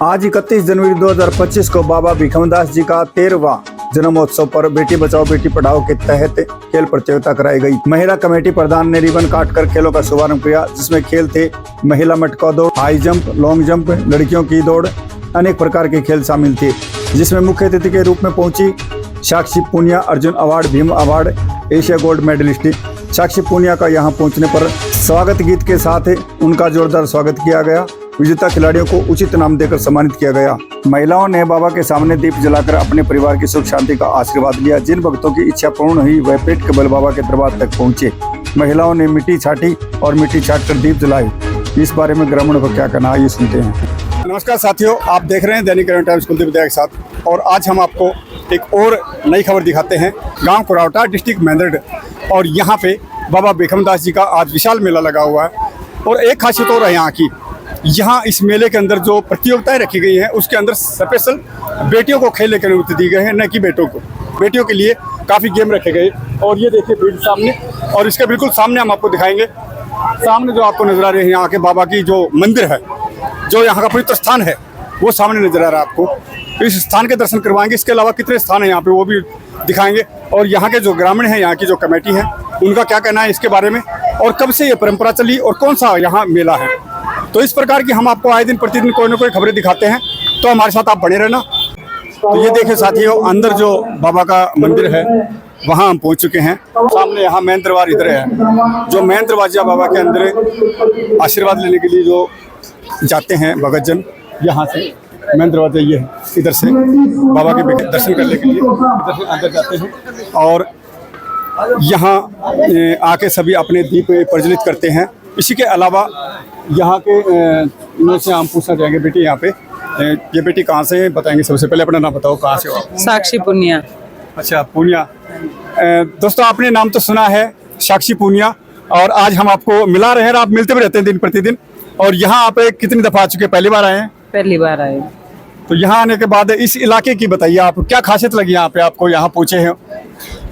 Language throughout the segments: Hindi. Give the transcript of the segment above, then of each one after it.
आज 31 जनवरी 2025 को बाबा भिखमदास जी का 13वां जन्मोत्सव पर बेटी बचाओ बेटी पढ़ाओ के तहत खेल प्रतियोगिता कराई गई। महिला कमेटी प्रधान ने रिबन काटकर खेलों का शुभारंभ किया, जिसमें खेल थे महिला मटका दौड़, हाई जंप, लॉन्ग जंप, लड़कियों की दौड़, अनेक प्रकार के खेल शामिल थे, जिसमें मुख्य अतिथि के रूप में पहुंची Sakshi Poonia, Arjun award, Bhim award, Asia gold medalist. Sakshi Poonia का यहां पहुंचने पर स्वागत गीत के साथ उनका जोरदार स्वागत किया गया। विजेता खिलाड़ियों को उचित नाम देकर सम्मानित किया गया। महिलाओं ने बाबा के सामने दीप जलाकर अपने परिवार की सुख शांति का आशीर्वाद लिया। जिन भक्तों की इच्छा पूर्ण हुई वह पेट के बल बाबा के दरबार तक पहुंचे। महिलाओं ने मिट्टी छाटी और मिट्टी छाट कर दीप जलाए। इस बारे में ग्रामीणों का क्या कहना है, ये सुनते हैं। नमस्कार साथियों, आप देख रहे हैं दैनिक करंट टाइम्स कुलदीप विद्या के साथ, और आज हम आपको एक और नई खबर दिखाते हैं। गाँव कुरावटा, डिस्ट्रिक्ट मेंदरड, और यहाँ पे बाबा भिखमदास जी का आज विशाल मेला लगा हुआ है। और एक खासियत और है यहाँ की, यहाँ इस मेले के अंदर जो प्रतियोगिताएं रखी गई हैं उसके अंदर स्पेशल बेटियों को खेलने की अनुमति दी गई है, न कि बेटों को। बेटियों के लिए काफ़ी गेम रखे गए। और ये देखिए भीड़ सामने, और इसके बिल्कुल सामने हम आपको दिखाएंगे। सामने जो आपको नजर आ रही है यहाँ के बाबा की जो मंदिर है, जो यहाँ का पवित्र स्थान है, वो सामने नजर आ रहा है आपको। इस स्थान के दर्शन करवाएंगे। इसके अलावा कितने स्थान हैं यहाँ पे वो भी दिखाएंगे। और यहाँ के जो ग्रामीण हैं, यहाँ की जो कमेटी है, उनका क्या कहना है इसके बारे में, और कब से ये परंपरा चली और कौन सा यहाँ मेला है। तो इस प्रकार की हम आपको आए दिन प्रतिदिन कोई ना कोई खबरें दिखाते हैं, तो हमारे साथ आप बने रहना। तो ये देखें साथियों, अंदर जो बाबा का मंदिर है वहाँ हम पहुँच चुके हैं। सामने यहाँ मेन दरबार इधर है। जो मेन दरवाजा बाबा के अंदर आशीर्वाद लेने के लिए जो जाते हैं भगत जन, यहाँ से मेन दरवाजा ये है, इधर से बाबा के दर्शन करने के लिए इधर से अंदर जाते हैं। और यहाँ आके सभी अपने दीप प्रज्वलित करते हैं। इसी के अलावा यहाँ के इनमें से हम पूछना चाहेंगे, बेटी यहाँ पे ये बेटी कहाँ से बताएंगे? सबसे पहले अपना नाम बताओ, कहाँ से हो आप? साक्षी पूनिया। अच्छा, पूनिया। दोस्तों, आपने नाम तो सुना है, साक्षी पूनिया, और आज हम आपको मिला रहे हैं। आप मिलते भी रहते हैं दिन प्रतिदिन। और यहाँ आप कितनी दफ़ा आ चुके हैं? पहली बार आए हैं? पहली बार आए। तो यहाँ आने के बाद इस इलाके की बताइए, आप क्या खासियत लगी यहाँ पे आपको? यहाँ पूछे हैं,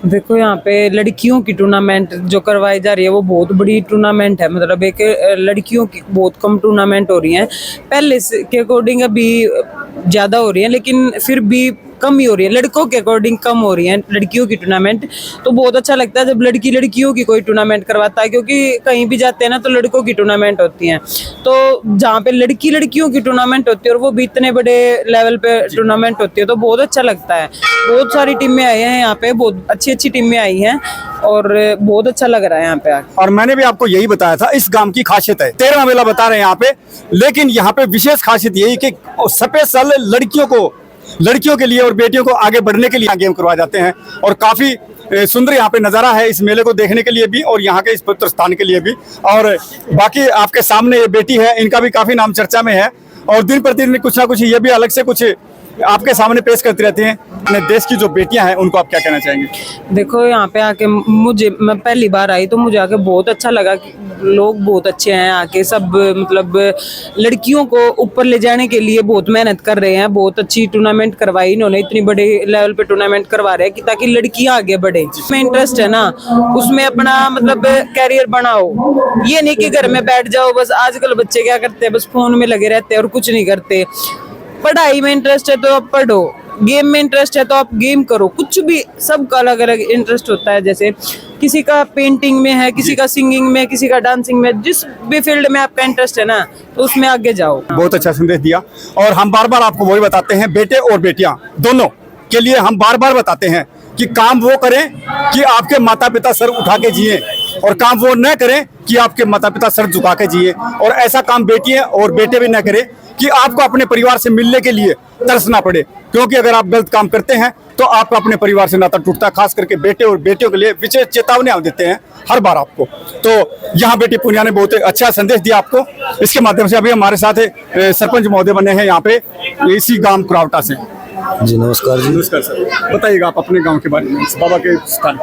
देखो यहाँ पे लड़कियों की टूर्नामेंट जो करवाई जा रही है वो बहुत बड़ी टूर्नामेंट है। मतलब एक लड़कियों की बहुत कम टूर्नामेंट हो रही है, पहले के अकॉर्डिंग अभी ज़्यादा हो रही है, लेकिन फिर भी कम ही हो रही है। लड़कों के अकॉर्डिंग कम हो रही है लड़कियों की टूर्नामेंट। तो बहुत अच्छा लगता है जब लड़कियों की कोई टूर्नामेंट करवाता है, क्योंकि कहीं भी जाते हैं ना तो लड़कों की टूर्नामेंट होती हैं। तो जहाँ पे लड़कियों की टूर्नामेंट होती है और वो भी इतने बड़े लेवल पे टूर्नामेंट होती है, तो बहुत अच्छा लगता है। बहुत सारी टीमें आई हैं यहाँ पे, बहुत अच्छी टीमें आई हैं, और बहुत अच्छा लग रहा है यहाँ पे आके। और मैंने भी आपको यही बताया था, इस गांव की खासियत है। 13वां मेला बता रहे हैं यहाँ पे, लेकिन यहाँ पे विशेष खासियत यही कि स्पेशल लड़कियों के लिए और बेटियों को आगे बढ़ने के लिए गेम करवाए जाते हैं। और काफी सुंदर यहाँ पे नज़ारा है इस मेले को देखने के लिए भी, और यहाँ के इस पवित्र स्थान के लिए भी। और बाकी आपके सामने ये बेटी है, इनका भी काफी नाम चर्चा में है, और दिन प्रतिदिन कुछ ना कुछ ये भी अलग से कुछ आपके सामने पेश करती रहती हैं। अपने देश की जो बेटियां हैं उनको आप क्या कहना चाहेंगे? देखो यहाँ पे आके मैं पहली बार आई तो मुझे आके बहुत अच्छा लगा कि लोग बहुत अच्छे हैं आके, सब मतलब लड़कियों को ऊपर ले जाने के लिए बहुत मेहनत कर रहे हैं। बहुत अच्छी टूर्नामेंट करवाई इन्होंने, इतनी बड़े लेवल पे टूर्नामेंट करवा रहे हैं कि ताकि लड़कियां आगे बढ़े। उसमें इंटरेस्ट है ना, उसमें अपना मतलब कैरियर बनाओ। ये नहीं कि घर में बैठ जाओ बस। आजकल बच्चे क्या करते हैं, बस फोन में लगे रहते हैं और कुछ नहीं करते। पढ़ाई में इंटरेस्ट है तो आप पढ़ो, गेम में इंटरेस्ट है तो आप गेम करो। कुछ भी, सबका अलग अलग इंटरेस्ट होता है। जैसे किसी का पेंटिंग में है, किसी का सिंगिंग में, किसी का डांसिंग में, जिस भी फील्ड में आपका इंटरेस्ट है ना तो उसमें आगे जाओ। बहुत अच्छा संदेश दिया। और हम बार बार आपको वही बताते हैं, बेटे और बेटियां दोनों के लिए हम बार बार बताते हैं कि काम वो करें कि आपके माता पिता सर उठा के जिए, और काम वो न करें कि आपके माता पिता सर झुका के जिए। और ऐसा काम बेटियां और बेटे भी न करें कि आपको अपने परिवार से मिलने के लिए तरसना पड़े, क्योंकि अगर आप गलत काम करते हैं तो आपका अपने परिवार से नाता टूटता है। खास करके बेटे और बेटियों के लिए विशेष चेतावनी हम देते हैं हर बार आपको। तो यहाँ बेटी पूनिया ने बहुत अच्छा संदेश दिया आपको। इसके माध्यम से अभी हमारे साथ सरपंच महोदय बने हैं यहाँ पे, इसी गांव कुरावटा से। जी नमस्कार जी। नमस्कार सर, बताइएगा आप अपने गांव के बारे में, बाबा के स्थान।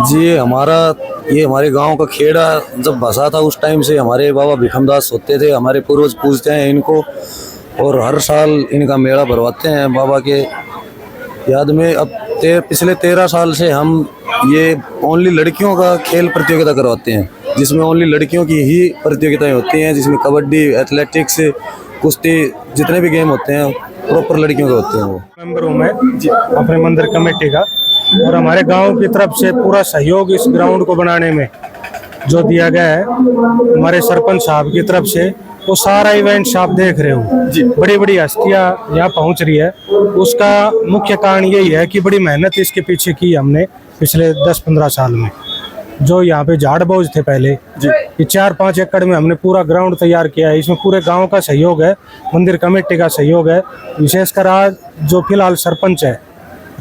जी ये हमारे गांव का खेड़ा जब बसा था उस टाइम से हमारे बाबा भिखमदास होते थे। हमारे पूर्वज पूजते हैं इनको, और हर साल इनका मेला भरवाते हैं बाबा के याद में। अब पिछले 13 साल से हम ये ओनली लड़कियों का खेल प्रतियोगिता करवाते हैं, जिसमें ओनली लड़कियों की ही प्रतियोगिताएं होती हैं, जिसमें कबड्डी, एथलेटिक्स, कुश्ती जितने भी गेम होते हैं प्रॉपर लड़कियों के होते हैं वो। मेंबर हूँ मैं अपने मंदिर कमेटी का, और हमारे गांव की तरफ से पूरा सहयोग इस ग्राउंड को बनाने में जो दिया गया है हमारे सरपंच साहब की तरफ से, वो सारा इवेंट्स आप देख रहे हो, बड़ी बड़ी हस्तियां यहाँ पहुँच रही है। उसका मुख्य कारण यही है कि बड़ी मेहनत इसके पीछे की हमने पिछले 10-15 साल में। जो यहाँ पे झाड़ बोझ थे पहले, ये 4-5 एकड़ में हमने पूरा ग्राउंड तैयार किया है। इसमें पूरे गांव का सहयोग है, मंदिर कमेटी का सहयोग है, विशेषकर आज जो फिलहाल सरपंच है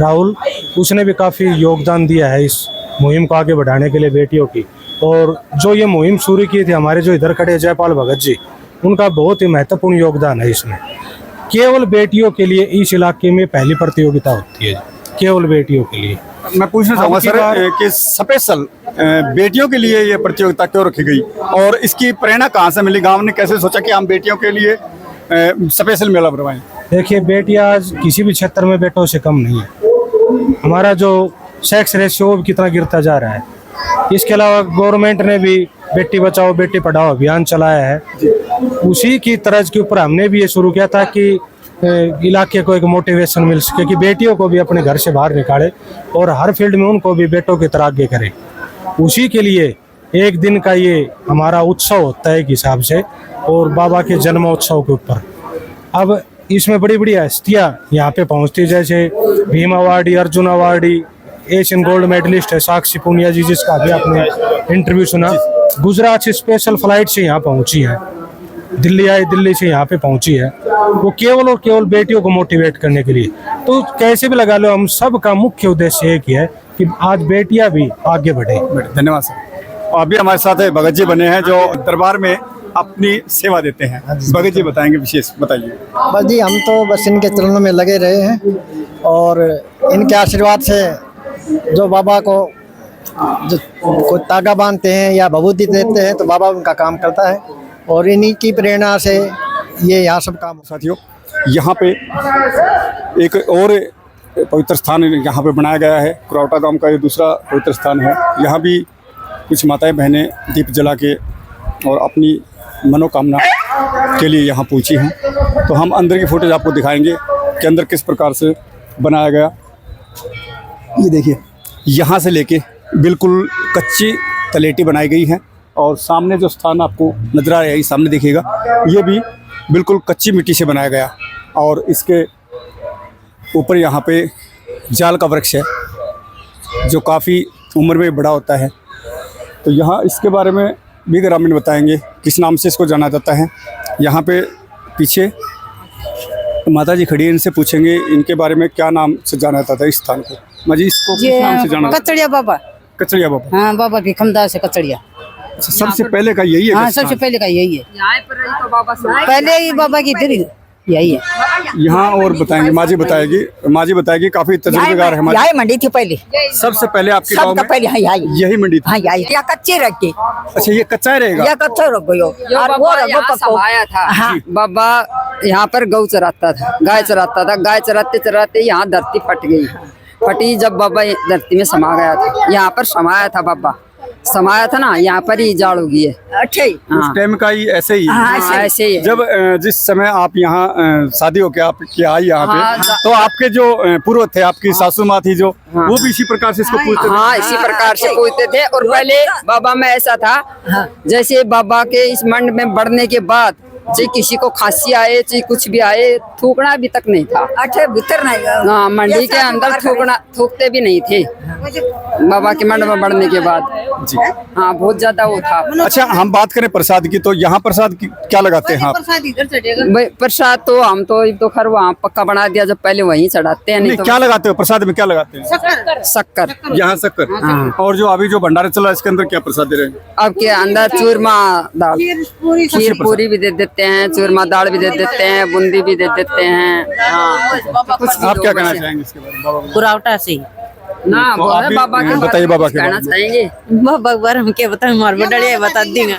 राहुल, उसने भी काफ़ी योगदान दिया है इस मुहिम को आगे बढ़ाने के लिए बेटियों की। और जो ये मुहिम शुरू की थी हमारे जो इधर खड़े जयपाल भगत जी, उनका बहुत ही महत्वपूर्ण योगदान है इसमें। केवल बेटियों के लिए इस इलाके में पहली प्रतियोगिता होती है, केवल बेटियों के लिए। मैं पूछना चाहूँगा सर कि स्पेशल बेटियों के लिए ये प्रतियोगिता क्यों रखी गई और इसकी प्रेरणा कहाँ से मिली? गांव ने कैसे सोचा कि हम बेटियों के लिए स्पेशल मेला भरवाएं? देखिए, बेटियां आज किसी भी क्षेत्र में बेटों से कम नहीं है। हमारा जो सेक्स रेशियो वो कितना गिरता जा रहा है। इसके अलावा गवर्नमेंट ने भी बेटी बचाओ बेटी पढ़ाओ अभियान चलाया है। उसी की तर्ज के ऊपर हमने भी ये शुरू किया था कि इलाके को एक मोटिवेशन मिल सके कि बेटियों को भी अपने घर से बाहर निकाले और हर फील्ड में उनको भी बेटों की तरह आगे करें। उसी के लिए एक दिन का ये हमारा उत्सव होता है एक हिसाब से, और बाबा के जन्मोत्सव के ऊपर। अब इसमें बड़ी बड़ी हस्तियाँ यहाँ पे पहुँचती, जैसे Bhim awardee, Arjun awardee, Asian gold medallist है साक्षी पुनिया जी, जिसका अभी आपने इंटरव्यू सुना। गुजरात से स्पेशल फ्लाइट से यहाँ पहुँची है, दिल्ली आई, दिल्ली से यहाँ पे पहुँची है, वो केवल और केवल बेटियों को मोटिवेट करने के लिए। तो कैसे भी लगा लो, हम सब का मुख्य उद्देश्य एक ही है कि आज बेटियां भी आगे बढ़े। धन्यवाद सर। और अभी हमारे साथ भगत जी बने हैं जो दरबार में अपनी सेवा देते हैं। भगत जी बताएंगे, विशेष बताइए। बस जी, हम तो बस इनके चरणों में लगे रहे हैं और इनके आशीर्वाद से जो बाबा को जो कोई तागा बांधते हैं या भभूति देते हैं तो बाबा उनका काम करता है, और इन्हीं की प्रेरणा से ये यहाँ सब काम। साथियों, यहाँ पे एक और पवित्र स्थान यहाँ पे बनाया गया है। कुरावटा गांव का ये दूसरा पवित्र स्थान है। यहाँ भी कुछ माताएं बहनें दीप जला के और अपनी मनोकामना के लिए यहाँ पहुँची हैं। तो हम अंदर की फुटेज आपको दिखाएंगे कि अंदर किस प्रकार से बनाया गया। ये देखिए, यहाँ से लेके बिल्कुल कच्ची तलेटी बनाई गई है, और सामने जो स्थान आपको नजर आ रहा है, सामने देखिएगा, ये भी बिल्कुल कच्ची मिट्टी से बनाया गया। और इसके ऊपर यहाँ पे जाल का वृक्ष है जो काफ़ी उम्र में बड़ा होता है। तो यहाँ इसके बारे में भी ग्रामीण बताएंगे किस नाम से इसको जाना जाता है। यहाँ पे पीछे माता जी खड़ी है, इनसे पूछेंगे इनके बारे में क्या नाम से जाना जाता है इस स्थान को। माँ जी, इसको किस नाम से जाना? कचड़िया बाबा। कचड़िया बाबा। हाँ, बाबा भीखमदास है कचड़िया। सबसे पहले का यही है? हाँ, सबसे पहले का यही है। पहले ही बाबा की इधर यही है यहाँ। और बताएंगे, माँ जी बताएगी काफी तजुर्बेकार है। यही मंडी थी पहले, सबसे पहले आपके गांव में पहले यही मंडी थी? हाँ, यही कच्चे रख के। अच्छा, ये कच्चा रहेगा? यह कच्चा रख गयो। समाया था बाबा, यहाँ पर गौ चराता था, गाय चराता था। गाय चराते चराते यहाँ धरती फट गई। फटी जब बाबा धरती में समा गया था, यहाँ पर समाया था ना, यहाँ पर ही जाड़ होगी है। अच्छा, उस टाइम का ही ऐसे ही? ऐसे ही है। जब जिस समय आप यहाँ शादी होके आपकी आई यहाँ पे, तो आपके जो पूर्वज थे, आपकी सासू माँ थी जो, वो भी इसी प्रकार से इसको पूजते थे? हाँ, इसी प्रकार से पूजते थे। और पहले बाबा में ऐसा था, जैसे बाबा के इस मंड में बढ़ने के बाद चाहे किसी को खांसी आए, चाहे कुछ भी आए, थूकना भी तक नहीं था। अच्छा, भीतर नहीं। हाँ, मंडी के अंदर थूकते भी नहीं थे बाबा के मंड में बढ़ने के बाद जी। हाँ, बहुत ज्यादा वो था। अच्छा, हम बात करें प्रसाद की, तो यहाँ प्रसाद क्या लगाते हैं आप? प्रसाद तो हम तो खैर वहाँ पक्का बना दिया, जब पहले वहीं चढ़ाते हैं। नहीं तो क्या लगाते हो प्रसाद में? क्या लगाते हैं? शक्कर। यहाँ शक्कर। और जो अभी जो भंडारा चला, इसके अंदर क्या प्रसाद दे रहे हैं? अब के अंदर चूरमा दाल, खीर पूरी भी दे देते हैं, चूरमा दाल भी दे देते हैं, बूंदी भी दे देते हैं। आप क्या कहना चाहेंगे इसके बारे में? कुरावटा से ना, तो आप भी बाबा के बताइए, बाबा के कहना बारे में। चाहेंगे। बाबा हम क्या बताएं, मार बड़ा बता देंगे।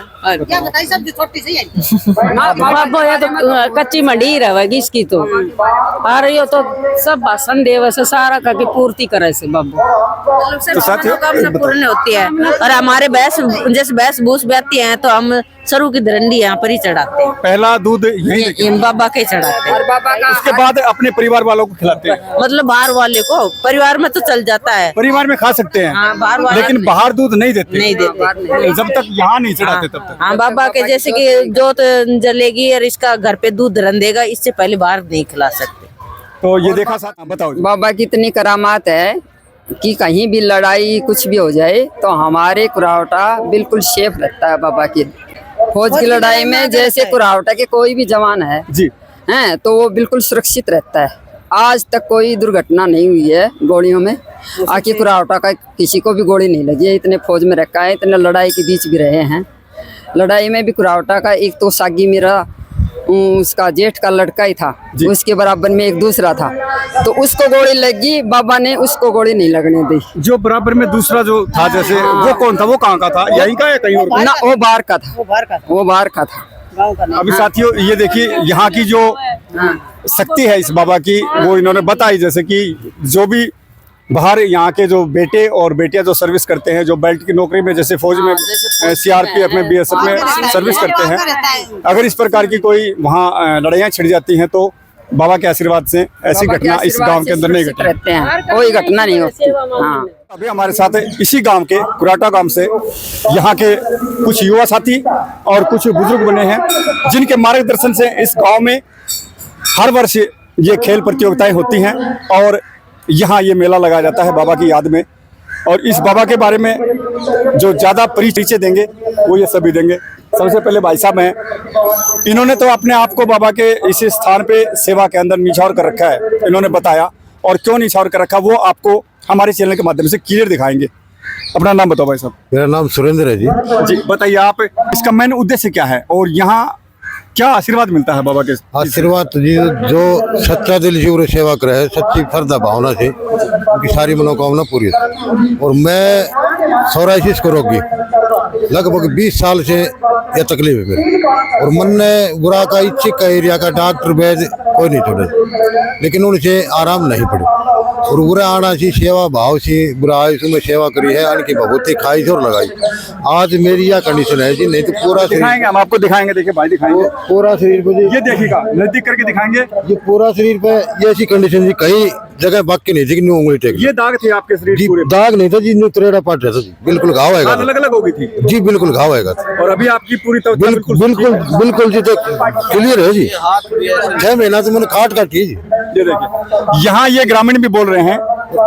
बाबा ये तो कच्ची मंडी रहेगी इसकी तो और ये तो सब भाषण देवे से सारा करके पूर्ति करे से बाबू तो साथियों पूर्ण होती है और हमारे भैंस जैसे भैंस भूस बेचती हैं तो हम सरू की दरंडी यहाँ पर ही चढ़ाते हैं। पहला दूध यही बाबा के चढ़ाते हैं और बाबा का उसके बाद अपने परिवार वालों को खिलाते हैं। मतलब बाहर वाले को परिवार में तो चल जाता है। परिवार में खा सकते हैं हाँ, बाहर वाला लेकिन बाहर दूध नहीं देते, नहीं देते जब तक यहाँ नहीं चढ़ाते तब तक। हाँ बाबा के जैसे कि जोत जलेगी और इसका घर पे दूध रंधेगा, इससे पहले बाहर नहीं खिला सकते। तो ये देखा साथ बताओ जी। बाबा की इतनी करामात है कि कहीं भी लड़ाई कुछ भी हो जाए तो हमारे कुरावटा बिल्कुल सेफ रहता है। बाबा की फौज की लड़ाई में जैसे कुरावटा के कोई भी जवान है जी हैं तो वो बिल्कुल सुरक्षित रहता है। आज तक कोई दुर्घटना नहीं हुई है गोलियों में। आखिर कुरावटा का किसी को भी गोली नहीं लगी है। इतने फौज में रखा है, इतने लड़ाई के बीच भी रहे हैं। लड़ाई में भी कुरावटा का एक तो सागी मेरा उसका जेठ का लड़का ही था, उसके बराबर में एक दूसरा था, तो उसको गोली लगी, बाबा ने उसको गोली नहीं लगने दी। जो बराबर में दूसरा जो था जैसे वो कौन था, वो कहाँ का था, यहीं का या कहीं और का? ना वो बाहर का था, वो बाहर का था। अभी साथियों ये देखिए यहाँ की जो शक्ति है इस बाबा की वो इन्होंने बताई, जैसे कि जो भी बाहर यहाँ के जो बेटे और बेटियां जो सर्विस करते हैं, जो बेल्ट की नौकरी में जैसे फौज में सीआरपीएफ में बीएसएफ में सर्विस करते हैं, अगर इस प्रकार की कोई वहाँ लड़ाइयाँ छिड़ जाती हैं तो बाबा के आशीर्वाद से ऐसी घटना इस गांव के अंदर नहीं घटती रहते हैं, कोई घटना नहीं होती। हाँ अभी हमारे साथ इसी गांव के कुराटा गांव से यहाँ के कुछ युवा साथी और कुछ बुजुर्ग बने हैं जिनके मार्गदर्शन से इस गांव में हर वर्ष ये खेल प्रतियोगिताएं होती हैं और यहाँ ये मेला लगाया जाता है बाबा की याद में। और इस बाबा के बारे में जो ज़्यादा परिचय देंगे वो ये सभी देंगे। सबसे पहले भाई साहब हैं, इन्होंने तो अपने आप को बाबा के इस स्थान पे सेवा के अंदर निछावर कर रखा है, इन्होंने बताया, और क्यों निछावर कर रखा वो आपको हमारे चैनल के माध्यम से क्लियर दिखाएंगे। अपना नाम बताओ भाई साहब। मेरा नाम सुरेंद्र है जी। जी बताइए आप, इसका मेन उद्देश्य क्या है और यहाँ क्या आशीर्वाद मिलता है बाबा के? आशीर्वाद जी जो सच्चा दिल से उन्हें सेवा करे है, सच्ची श्रद्धा भावना से उनकी सारी मनोकामना पूरी है। और मैं सोराइसिस को रोगी लगभग 20 साल से यह तकलीफ है मेरी, और मन ने बुरा का इच्छिक का एरिया का डॉक्टर वैद्य कोई नहीं छोड़े, लेकिन उनसे आराम नहीं पड़े। और बुरा आना सी सेवा भाव से बुरा में सेवा करी है, यानी कि भगवती खाई और लगाई। आज मेरी यह कंडीशन है जी, नहीं तो पूरा दिखाएंगे, हम आपको दिखाएंगे। देखिए भाई दिखाएंगे पूरा शरीर पे, ये देखिएगा नजदीक करके दिखाएंगे। ये पूरा शरीर पे ये ऐसी कंडीशन जी, कहीं जगह बाकी नहीं थी कि उंगली टेक। ये दाग थे आपके शरीर जी, पूरे? दाग नहीं था जी, नुतरेड़ा पाट रहा था जी, बिल्कुल घाव है। अलग अलग हो गई थी जी, बिल्कुल घाव है। और अभी आपकी पूरी बिल्कुल बिल्कुल जी, तो क्लियर है जी। 6 महीना से मैंने काट काटी जी। ये देखिए यहाँ ये ग्रामीण भी बोल रहे हैं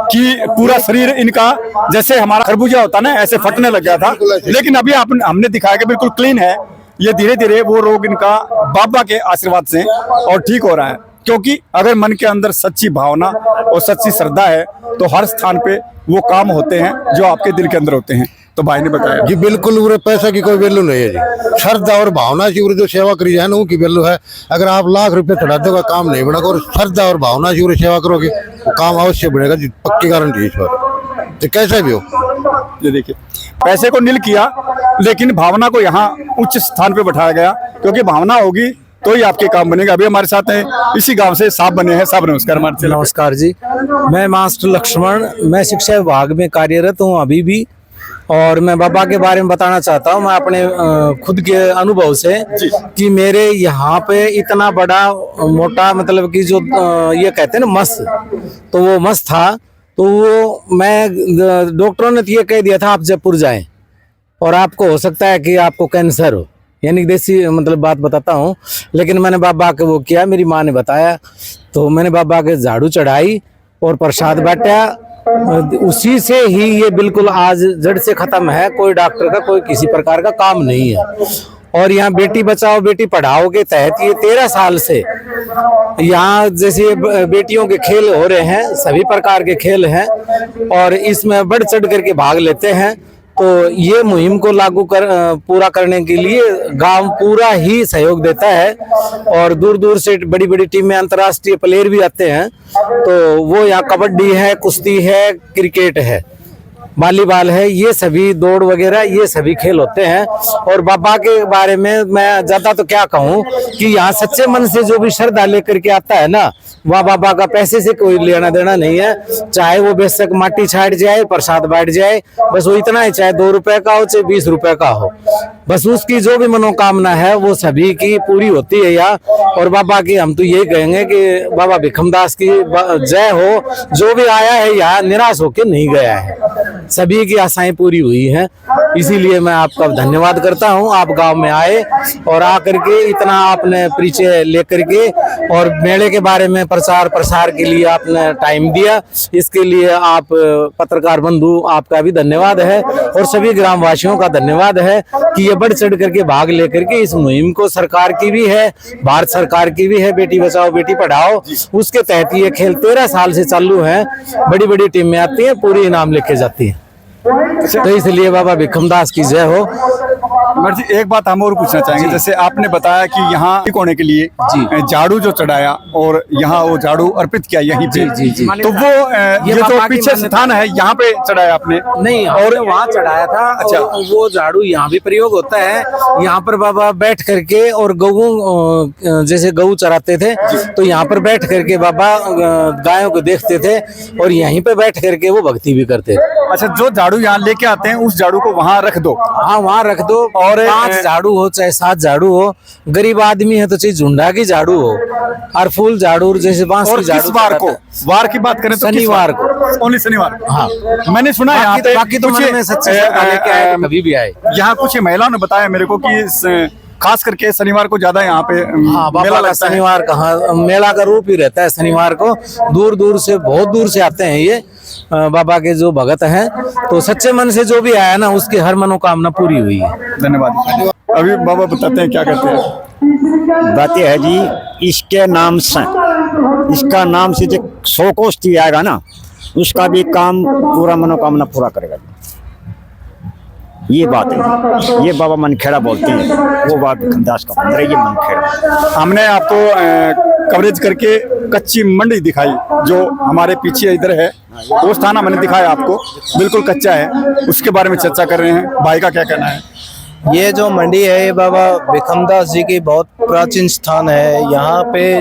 कि पूरा शरीर इनका जैसे हमारा खरबूजा होता ना ऐसे फटने लग गया था, लेकिन अभी हमने दिखाया कि बिल्कुल क्लीन है। ये धीरे धीरे वो रोग इनका बाबा के आशीर्वाद से और ठीक हो रहा है, क्योंकि अगर मन के अंदर सच्ची भावना और सच्ची श्रद्धा है तो हर स्थान पे वो काम होते हैं जो आपके दिल के अंदर होते हैं। तो भाई ने बताया जी, बिल्कुल उरे पैसा की कोई वैल्यू नहीं है जी, श्रद्धा और भावना से उरे जो सेवा करी जाए ना वो की वैल्यू है। अगर आप लाख रुपए चढ़ा दोगे काम नहीं बनेगा, और श्रद्धा और भावना से उरे सेवा करोगे वो काम अवश्य बनेगा जी, पक्की गारंटी है इस बार, तो कैसा भी हो। ये देखिए पैसे को नील किया लेकिन भावना को यहाँ उच्च स्थान पे बैठाया गया, क्योंकि भावना होगी तो ही आपके काम बनेगा। अभी हमारे साथ हैं इसी गांव से साहब बने हैं। साहब नमस्कार। नमस्कार जी, मैं मास्टर लक्ष्मण, मैं शिक्षा विभाग में कार्यरत हूँ अभी भी, और मैं बाबा के बारे में बताना चाहता हूँ। मैं अपने खुद के अनुभव से कि मेरे यहाँ पे इतना बड़ा मोटा मतलब कि जो ये कहते हैं ना मस, तो वो मस था, तो वो मैं डॉक्टरों ने तो ये कह दिया था आप जयपुर जाएं और आपको हो सकता है कि आपको कैंसर हो, यानी देसी मतलब बात बताता हूँ। लेकिन मैंने बाबा के वो किया, मेरी माँ ने बताया, तो मैंने बाबा के झाड़ू चढ़ाई और प्रसाद बांटा, उसी से ही ये बिल्कुल आज जड़ से खत्म है। कोई डॉक्टर का कोई किसी प्रकार का काम नहीं है। और यहाँ बेटी बचाओ बेटी पढ़ाओ के तहत ये 13 साल से यहाँ जैसे बेटियों के खेल हो रहे हैं, सभी प्रकार के खेल हैं और इसमें बढ़ चढ़ करके भाग लेते हैं। तो ये मुहिम को पूरा करने के लिए गांव पूरा ही सहयोग देता है और दूर दूर से बड़ी बड़ी टीमें, अंतर्राष्ट्रीय प्लेयर भी आते हैं। तो वो यहाँ कबड्डी है, कुश्ती है, क्रिकेट है, वॉलीबॉल है, ये सभी दौड़ वगैरह ये सभी खेल होते हैं। और बाबा के बारे में मैं ज्यादा तो क्या कहूँ कि यहाँ सच्चे मन से जो भी श्रद्धा लेकर के आता है ना, वह बाबा का पैसे से कोई लेना देना नहीं है। चाहे वो बेशक माटी छाट जाए, प्रसाद बांट जाए, बस वो इतना ही, चाहे 2 रुपए का हो चाहे 20 रुपए का हो, बस उसकी जो भी मनोकामना है वो सभी की पूरी होती है यहाँ। और बाबा की हम तो यही कहेंगे कि बाबा भिखमदास की जय हो। जो भी आया है यहाँ निराश होकर नहीं गया है, सभी की आशाएं पूरी हुई हैं। इसीलिए मैं आपका धन्यवाद करता हूं, आप गांव में आए और आकर के इतना आपने परिचय लेकर के और मेले के बारे में प्रचार प्रसार के लिए आपने टाइम दिया, इसके लिए आप पत्रकार बंधु आपका भी धन्यवाद है और सभी ग्रामवासियों का धन्यवाद है कि ये बढ़ चढ़ करके भाग लेकर के इस मुहिम को, सरकार की भी है, भारत सरकार की भी है, बेटी बचाओ बेटी पढ़ाओ, उसके तहत ये खेल 13 साल से चालू है। बड़ी बड़ी टीमें आती हैं, पूरी इनाम लेके जाती हैं। तो इसलिए बाबा भिखमदास की जय हो। मर्जी एक बात हम और पूछना चाहेंगे, जैसे आपने बताया कि यहाँ होने के लिए झाड़ू जो चढ़ाया और यहाँ वो झाड़ू अर्पित किया यहीं पे, जी। तो वो ये जो पीछे स्थान है यहाँ पे चढ़ाया आपने? नहीं, और वहाँ चढ़ाया था। अच्छा, वो झाड़ू यहाँ भी प्रयोग होता है। यहाँ पर बाबा बैठ करके और गऊ, जैसे गऊ चराते थे तो यहाँ पर बैठ करके बाबा गायों को देखते थे और यहीं पे बैठ करके वो भक्ति भी करते थे। अच्छा, जो झाड़ू यहाँ लेके आते हैं उस झाड़ू को वहाँ रख दो? हाँ, वहाँ रख दो। और 5 झाड़ू हो चाहे 7 झाड़ू हो, गरीब आदमी है तो चाहे झुंडा की झाड़ू हो और फूल झाड़ू जैसे बांस की झाड़ू। वार को, वार की बात करें तो शनिवार को, ओनली शनिवार। हाँ, मैंने सुना यहाँ पे, बाकी तो मन में सच्चे लेके आए कभी भी आए। यहाँ कुछ महिलाओं ने बताया मेरे को कि खास करके शनिवार को ज्यादा यहाँ पे मेला लगता है। शनिवार कहाँ, मेला का रूप ही रहता है शनिवार को। दूर दूर से, बहुत दूर से आते हैं ये बाबा के जो भगत हैं। तो सच्चे मन से जो भी आया ना, उसकी हर मनोकामना पूरी हुई है। धन्यवाद। अभी बाबा बताते हैं क्या कहते हैं। बात यह है जी, इसके नाम से, इसका नाम से जो 100 कोष्ठी आएगा ना, उसका भी काम पूरा मनोकामना पूरा करेगा। ये बात है, ये बाबा मनखेड़ा बोलते हैं, वो बाबा भिखमदास का मंदिर है ये मनखेड़ा। हमने आपको कवरेज करके कच्ची मंडी दिखाई जो हमारे पीछे इधर है, वो स्थान मैंने दिखाया आपको, बिल्कुल कच्चा है, उसके बारे में चर्चा कर रहे हैं। भाई का क्या कहना है? ये जो मंडी है ये बाबा भिखमदास जी की बहुत प्राचीन स्थान है। यहाँ पे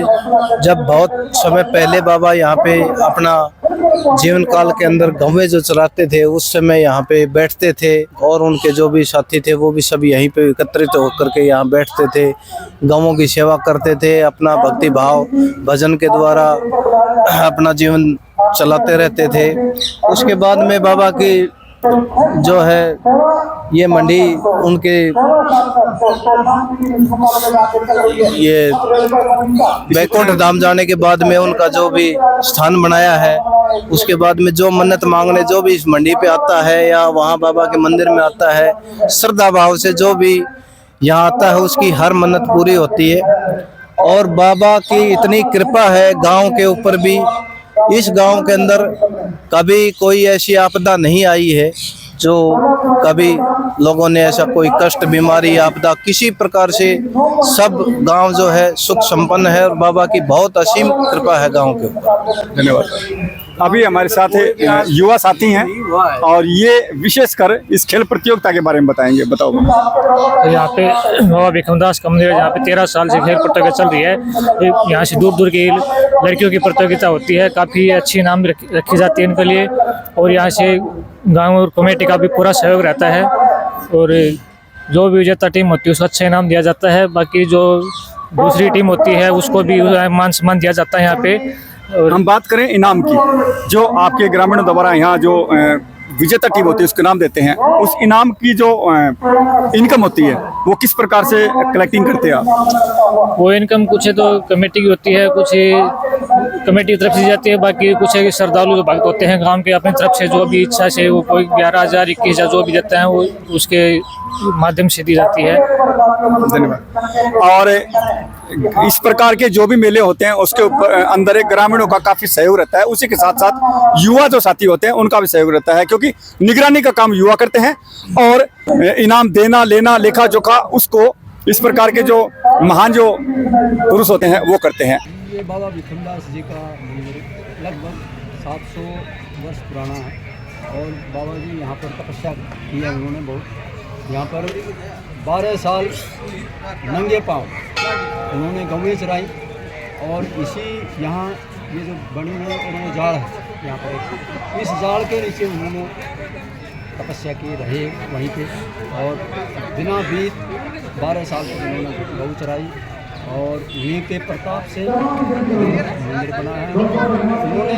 जब बहुत समय पहले बाबा यहाँ पे अपना जीवन काल के अंदर गवें जो चलाते थे, उस समय यहाँ पे बैठते थे और उनके जो भी साथी थे वो भी सब यहीं पे एकत्रित होकर के यहाँ बैठते थे, गवों की सेवा करते थे, अपना भक्ति भाव भजन के द्वारा अपना जीवन चलाते रहते थे। उसके बाद में बाबा की जो है ये मंडी उनके ये बैकुंठ धाम जाने के बाद में उनका जो भी स्थान बनाया है, उसके बाद में जो मन्नत मांगने जो भी इस मंडी पे आता है या वहाँ बाबा के मंदिर में आता है, श्रद्धा भाव से जो भी यहाँ आता है उसकी हर मन्नत पूरी होती है। और बाबा की इतनी कृपा है गांव के ऊपर भी, इस गांव के अंदर कभी कोई ऐसी आपदा नहीं आई है जो कभी लोगों ने ऐसा कोई कष्ट, बीमारी, आपदा किसी प्रकार से, सब गांव जो है सुख संपन्न है और बाबा की बहुत असीम कृपा है गांव के ऊपर। धन्यवाद। अभी हमारे साथ युवा साथी हैं और ये विशेषकर इस खेल प्रतियोगिता के बारे में बताएंगे। बताओ। तो यहाँ पे बाबा भिखमदास का मंदिर है, जहाँ पे 13 साल से खेल प्रतियोगिता चल रही है। यहाँ से दूर दूर की लड़कियों की प्रतियोगिता होती है, काफ़ी अच्छी इनाम रखी जाती है इनके लिए और यहाँ से गाँव और कमेटी का भी पूरा सहयोग रहता है और जो भी विजेता टीम होती है उसको अच्छा इनाम दिया जाता है। बाकी जो दूसरी टीम होती है उसको भी मान सम्मान दिया जाता है यहाँ पे। और हम बात करें इनाम की, जो आपके ग्रामीणों द्वारा यहाँ जो विजेता टीम होती है उसको इनाम देते हैं, उस इनाम की जो इनकम होती है वो किस प्रकार से कलेक्टिंग करते हैं आप? वो इनकम कुछ है तो कमेटी की होती है, कुछ कमेटी की तरफ से जाती है, बाकी कुछ है श्रद्धालु जो भक्त होते हैं गांव के अपनी तरफ से जो भी इच्छा से वो कोई 11,000 21,000 जो भी देते हैं वो उसके माध्यम से दी जाती है। धन्यवाद। और इस प्रकार के जो भी मेले होते हैं उसके ऊपर अंदर एक ग्रामीणों का काफी सहयोग रहता है, उसी के साथ साथ युवा जो साथी होते हैं उनका भी सहयोग रहता है, क्योंकि निगरानी का काम युवा करते हैं और इनाम देना लेना लेखा जोखा उसको इस प्रकार के जो महान जो पुरुष होते हैं वो करते हैं। ये बाबा भिखमदास जी का मंदिर लगभग 700 वर्ष पुराना है और बाबा जी यहाँ पर तपस्या की है उन्होंने बहुत। यहाँ पर 12 साल नंगे पाँव उन्होंने गौएं चराई और इसी यहाँ ये जो बनी है और वो जाड़ है यहाँ पर, इस जाड़ के नीचे उन्होंने तपस्या की, रहे वहीं पे और बिना बीत 12 साल तक उन्होंने गौ चराई और उन्हीं के प्रताप से मंदिर बना है। उन्होंने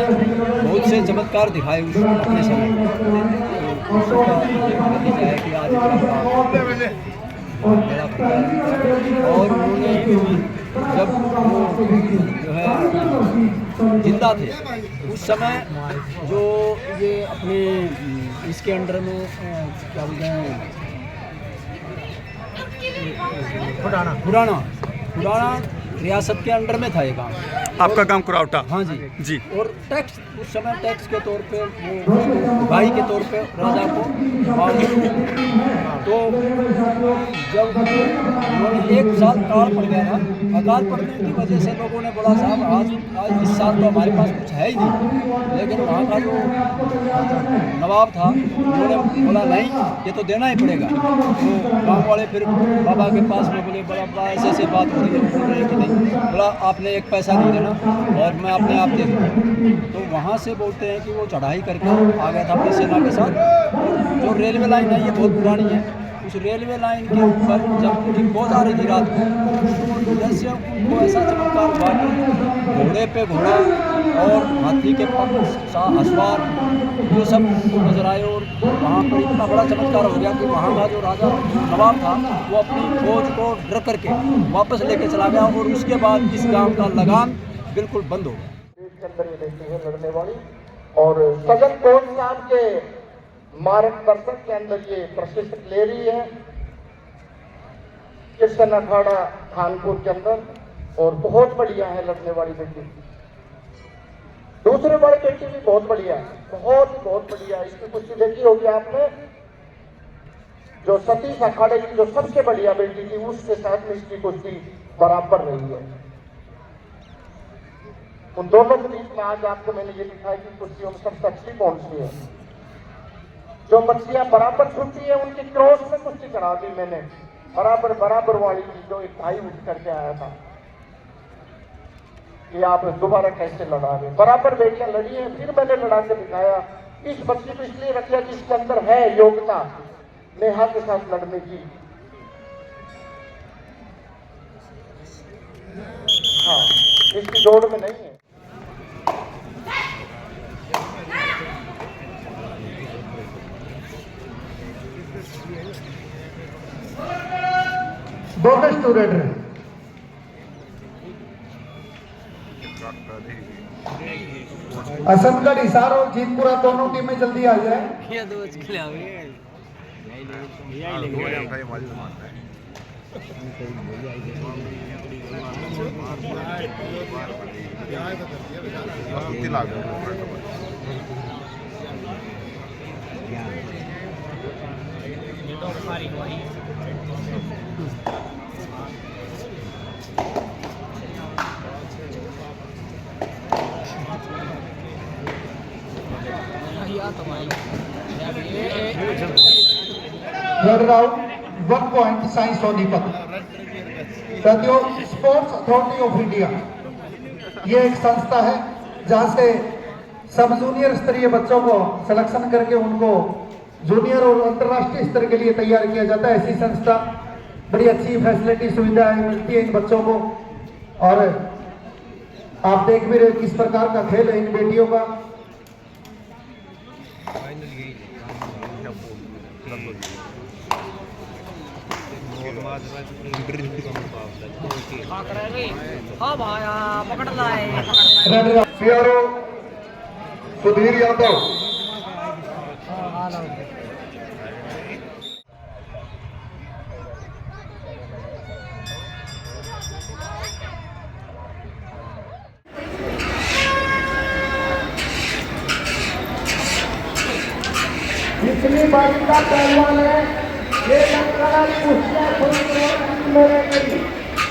बहुत से चमत्कार दिखाए उस अपने समय तो उसका नतीजा है कि आज बड़ा पड़ता है। और उन्होंने जब वो जो है जिंदा थे उस समय जो ये अपने इसके अंडर में क्या बोलते हैं पुराना रियासत के अंडर में था ये गाँव। आपका गांव कुरावटा? हाँ जी जी। और टैक्स उस समय टैक्स के तौर पे वो भाई के तौर पे राजा को तो जब उन्होंने 1 साल अकाल पड़ गया था, अकाल पड़ने की वजह से लोगों ने बोला साहब आज इस साल तो हमारे पास कुछ है ही नहीं, लेकिन वहाँ का जो नवाब था उन्होंने बोला नहीं ये तो देना ही पड़ेगा। तो गाँव वाले फिर बाबा के पास में बोले बाबा ऐसे बात हो रही है, बोल रहे कि नहीं, बोला आपने 1 पैसा नहीं देना और मैं अपने आप दे दूँ। तो वहाँ से बोलते हैं कि वो चढ़ाई करके आ गया था अपनी सेना के साथ। जो रेलवे लाइन है ये बहुत पुरानी है, उस रेलवे लाइन के ऊपर जब उनकी खोज आ रही थी रात को तो इधर से उनको ऐसा चमत्कार हुआ कि घोड़े पे घोड़ा और हाथी के पग अश्वार ये सब नजर आए और वहाँ पर इतना बड़ा चमत्कार हो गया कि वहाँ का जो राजा नवाब था वो अपनी फौज को डर करके वापस लेके चला गया और उसके बाद इस गांव का लगान बिल्कुल बंद हो गया। लड़ने वाली और सजन कौन साहब के मार्गदर्शन के अंदर ये प्रशिक्षण ले रही है किशन अखाड़ा खानपुर के अंदर और बहुत बढ़िया है लड़ने वाली बेटी। दूसरे बड़े बेटी भी बहुत बढ़िया है, बहुत बढ़िया। इसकी कुश्ती देखी होगी आपने, जो सतीश अखाड़े की जो सबसे बढ़िया बेटी थी उसके साथ में इसकी कुश्ती बराबर रही है। उन दोनों के बीच में आज आपको मैंने ये दिखाया कि कुश्तियों में सबसे अच्छी कौन सी है। जो बच्चियां बराबर छूटी है उनकी क्रॉस में कुश्ती करा दी मैंने, बराबर वाली थी जो एक भाई उठ करके आया था कि आप दोबारा कैसे लड़ा रहे। बराबर बेटियां लड़ी हैं, फिर मैंने लड़ा के दिखाया। इस बच्ची को इसलिए रखा कि इसके अंदर है योग्यता नेहा के साथ लड़ने की। हाँ, इसकी दौड़ में नहीं है। दोनों स्टूडेंट हैं। असमगढ़, हिसार और जीतपुरा दोनों टीमें जल्दी आ जाए। Third round 1 point science Sonipat. साथियों, स्पोर्ट्स अथॉरिटी ऑफ इंडिया ये एक संस्था है जहां से सब जूनियर स्तरीय बच्चों को सिलेक्शन करके उनको जूनियर और अंतर्राष्ट्रीय स्तर के लिए तैयार किया जाता है। ऐसी संस्था, बड़ी अच्छी फैसिलिटी सुविधाएं मिलती है इन बच्चों को। और आप देख भी रहे किस प्रकार का खेल है इन बेटियों का। सीआरओ सुधीर यादव, जितनी बारी का पहलवान है ये लंकारा कुश्तियां मेरे नहीं।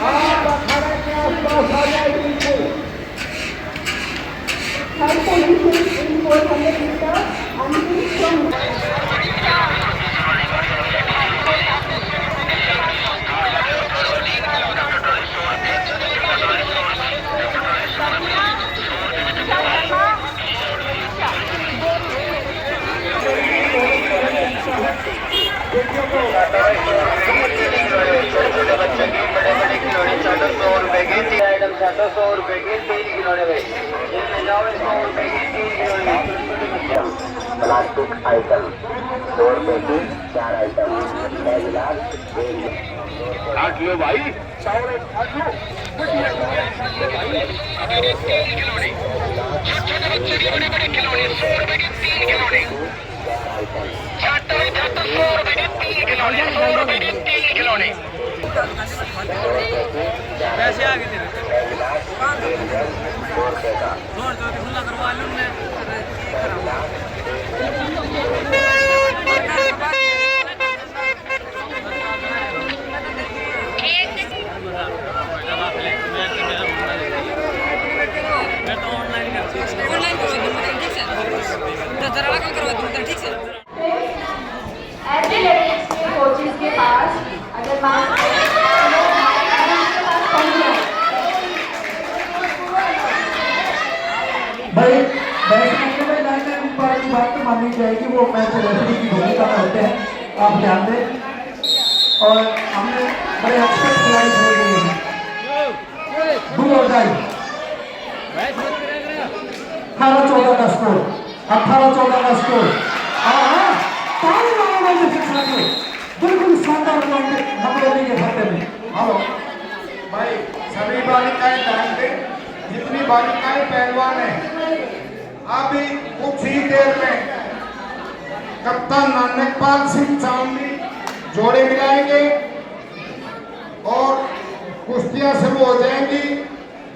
आप अखाड़े के आसपास आ जाए बिल्कुल। प्लास्टिक आइटम 100 रुपए की 4 आइटम 1 लाख भाई पैसे आगे तेरे ऐसे लेडीज के कोचेस के पास अगर भाई की बात तो माननी जाएगी, वो मैच रेफरी की भूमिका में होते हैं, आप ध्यान दें। और हमने बड़े अच्छे खिलाड़ी खेल रहे हैं, दूर हो जाए 18-14 का स्कोर, 18-14 का स्कोर। बिल्कुल शानदार पॉइंट नंबर के खाते में। हेलो भाई, सभी बालिकाएं ध्यान दें, जितनी बालिकाएं पहलवान हैं, अभी कुछ ही देर में कप्तान नानकपाल सिंह चावली जोड़े मिलाएंगे और कुश्तियां शुरू हो जाएंगी।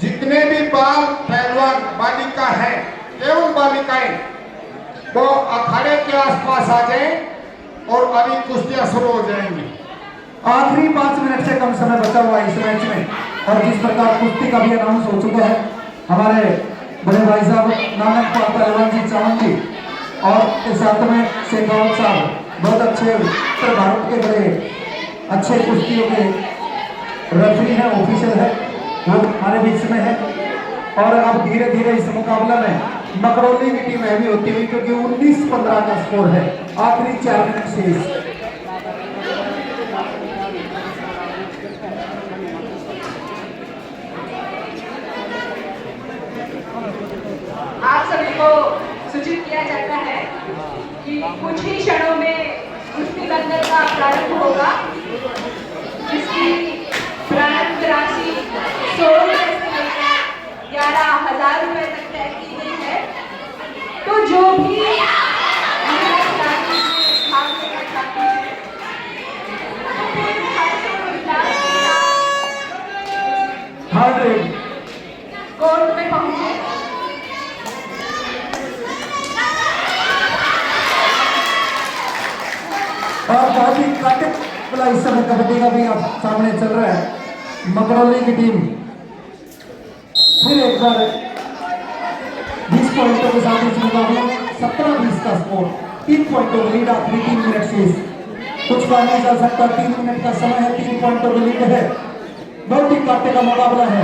जितने भी बाल पहलवान बालिका है, केवल बालिकाएं, वो अखाड़े के आसपास आ जाएं और अभी कुश्तियां शुरू हो जाएंगी। आखिरी 5 मिनट से कम समय बचा हुआ है इस मैच में, और जिस प्रकार कुश्ती का भी अनाउंस हो चुका है, हमारे बड़े भाई साहब नानकपाल पहलवान जी चावली और के साथ में शेखावत साहब, बहुत अच्छे उत्तर भारत के बड़े अच्छे कुश्तियों के रेफरी हैं, ऑफिसर है, वो हमारे बीच में है। और अब धीरे धीरे इस मुकाबला में मकरौली की टीम हैवी होती हुई, क्योंकि 19-15 का स्कोर है, आखिरी 4 मिनट शेष। आप सभी को सूचित किया जाता है कि कुछ ही क्षणों में कुश्ती बंधन का प्रारंभ होगा, जिसकी प्रारंभ राशि 100 रुपए से लेकर 11,000 रुपए तक तय की गई है। तो जो भी महिला खिलाड़ी भाग लेना चाहती है, कोर्ट में पहुंचे। और बहुत ही काटिक वाला इस समय कबड्डी का भी आप सामने चल रहा है। मकरौली की टीम फिर एक बार 20 पॉइंटों के साथ इस मुकाबले में 17-20 का स्कोर, 3 पॉइंटों की लीड, आखिरी 3 मिनट शेष। कुछ बार नहीं चल सकता, 3 मिनट का समय है, 3 पॉइंटों की लीड है, बहुत ही काटे का मुकाबला है।